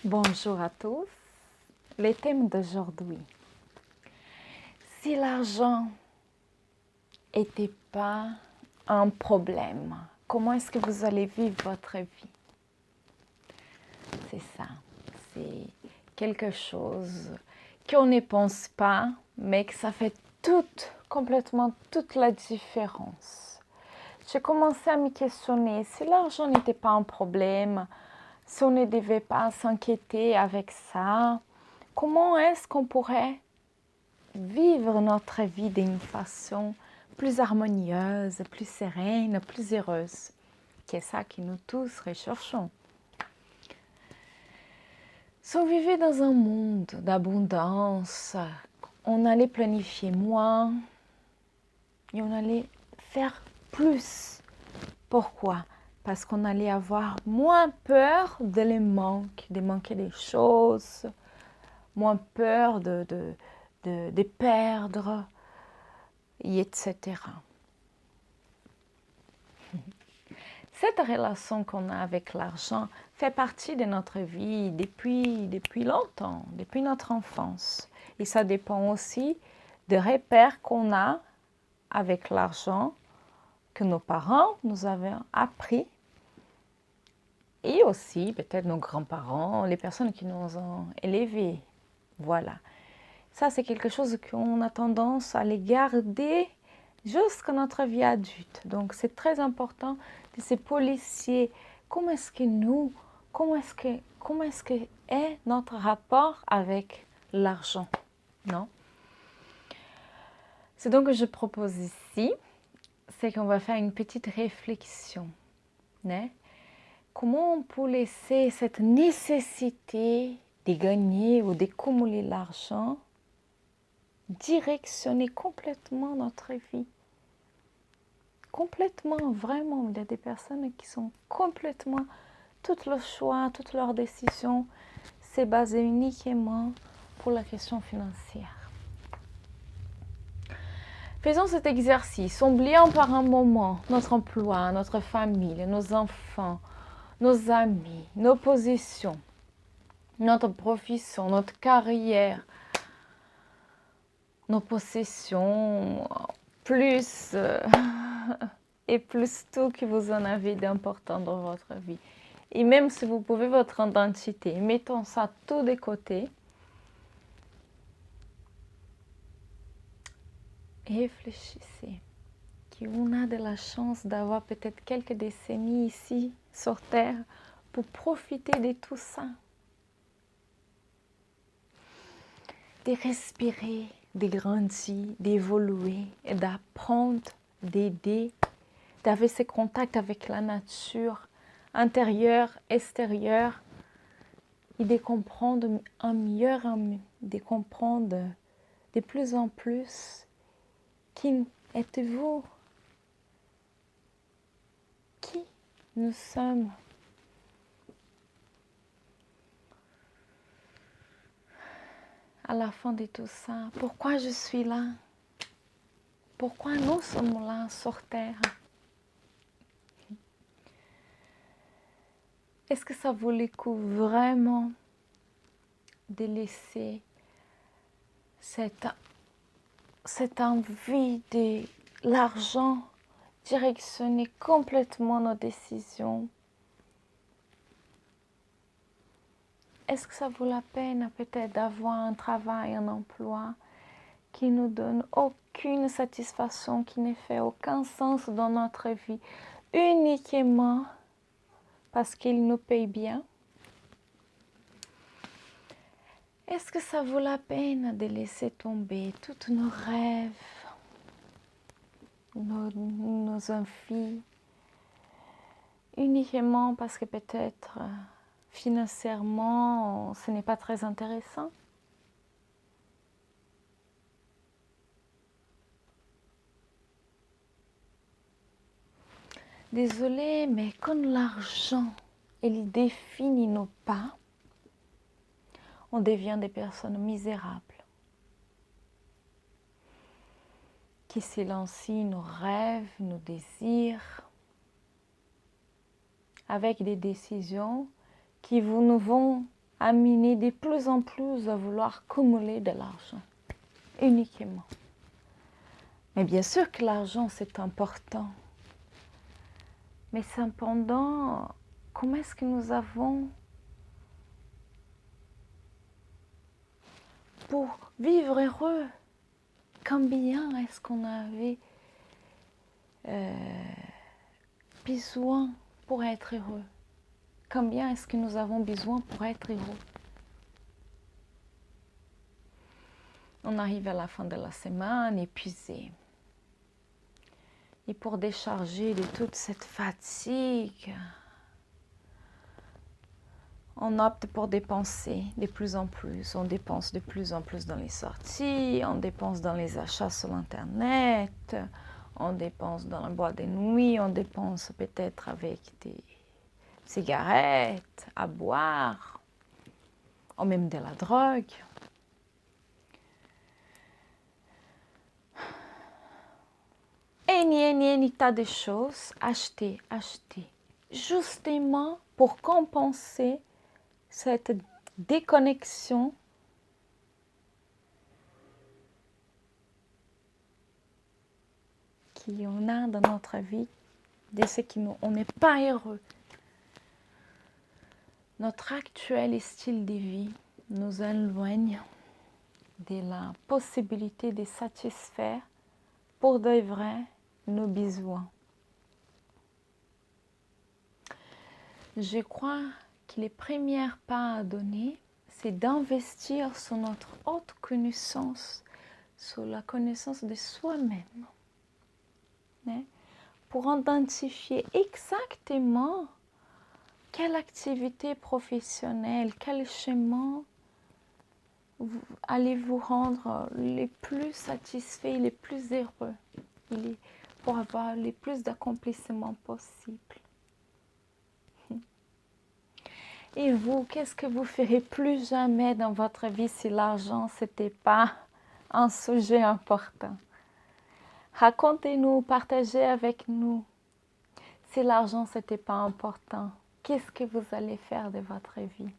Bonjour à tous. Le thème d'aujourd'hui. Si l'argent n'était pas un problème, comment est-ce que vous allez vivre votre vie? C'est ça. C'est quelque chose qu'on ne pense pas, mais que ça fait complètement toute la différence. J'ai commencé à me questionner si l'argent n'était pas un problème, si on ne devait pas s'inquiéter avec ça, comment est-ce qu'on pourrait vivre notre vie d'une façon plus harmonieuse, plus sereine, plus heureuse, c'est ça que nous tous recherchons. Si on vivait dans un monde d'abondance, on allait planifier moins et on allait faire plus. Pourquoi? Parce qu'on allait avoir moins peur de manquer des choses, moins peur de perdre, et etc. Cette relation qu'on a avec l'argent fait partie de notre vie depuis longtemps, depuis notre enfance. Et ça dépend aussi des repères qu'on a avec l'argent que nos parents nous avaient appris et aussi peut-être nos grands-parents, les personnes qui nous ont élevés. Voilà. Ça, c'est quelque chose qu'on a tendance à les garder jusqu'à notre vie adulte. Donc, c'est très important de se policier. Comment est-ce que est notre rapport avec l'argent, non? C'est donc que je propose ici, c'est qu'on va faire une petite réflexion, né? Comment on peut laisser cette nécessité de gagner ou d'accumuler l'argent directionner complètement notre vie. Complètement, vraiment. Il y a des personnes qui sont complètement, tout leur choix, toutes leurs décisions, c'est basé uniquement pour la question financière. Faisons cet exercice, oublions par un moment notre emploi, notre famille, nos enfants, nos amis, nos positions, notre profession, notre carrière, nos possessions, plus et plus tout que vous en avez d'important dans votre vie. Et même si vous pouvez votre identité, mettons ça tout de côté. Réfléchissez qu'on a de la chance d'avoir peut-être quelques décennies ici sur Terre pour profiter de tout ça. De respirer, de grandir, d'évoluer, d'apprendre, d'aider, d'avoir ce contact avec la nature, intérieure, extérieure, et de comprendre de comprendre de plus en plus qui êtes-vous, qui nous sommes. À la fin de tout ça, pourquoi je suis là? Pourquoi nous sommes là sur Terre? Est-ce que ça vaut le coup vraiment de laisser cette envie de l'argent directionner complètement nos décisions? Est-ce que ça vaut la peine peut-être d'avoir un travail, un emploi qui nous donne aucune satisfaction, qui ne fait aucun sens dans notre vie, uniquement parce qu'il nous paye bien? Est-ce que ça vaut la peine de laisser tomber tous nos rêves, nos envies, uniquement parce que peut-être financièrement ce n'est pas très intéressant? Désolée, mais quand l'argent il définit nos pas, on devient des personnes misérables, qui silencient nos rêves, nos désirs, avec des décisions qui nous vont amener de plus en plus à vouloir cumuler de l'argent, uniquement. Mais bien sûr que l'argent, c'est important. Mais cependant, comment est-ce que nous avons, pour vivre heureux, combien est-ce qu'on avait besoin pour être heureux? Combien est-ce que nous avons besoin pour être heureux? On arrive à la fin de la semaine épuisé. Et pour décharger de toute cette fatigue, on opte pour dépenser de plus en plus. On dépense de plus en plus dans les sorties, on dépense dans les achats sur Internet, on dépense dans la boîte de nuit, on dépense peut-être avec des cigarettes, à boire, ou même de la drogue. N tas de choses, acheter, justement pour compenser cette déconnexion qu'on a dans notre vie, de ce qu'on n'est pas heureux. Notre actuel style de vie nous éloigne de la possibilité de satisfaire pour de vrai nos besoins. Je crois que les premiers pas à donner, c'est d'investir sur notre haute connaissance, sur la connaissance de soi-même, hein, pour identifier exactement quelle activité professionnelle, quel chemin allez vous rendre les plus satisfaits, les plus heureux, pour avoir le plus d'accomplissements possible. Et vous, qu'est-ce que vous ferez plus jamais dans votre vie si l'argent n'était pas un sujet important? Racontez-nous, partagez avec nous. Si l'argent n'était pas important, qu'est-ce que vous allez faire de votre vie?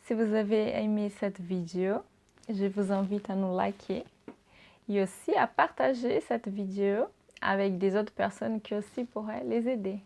Si vous avez aimé cette vidéo, je vous invite à nous liker et aussi à partager cette vidéo avec des autres personnes qui aussi pourraient les aider.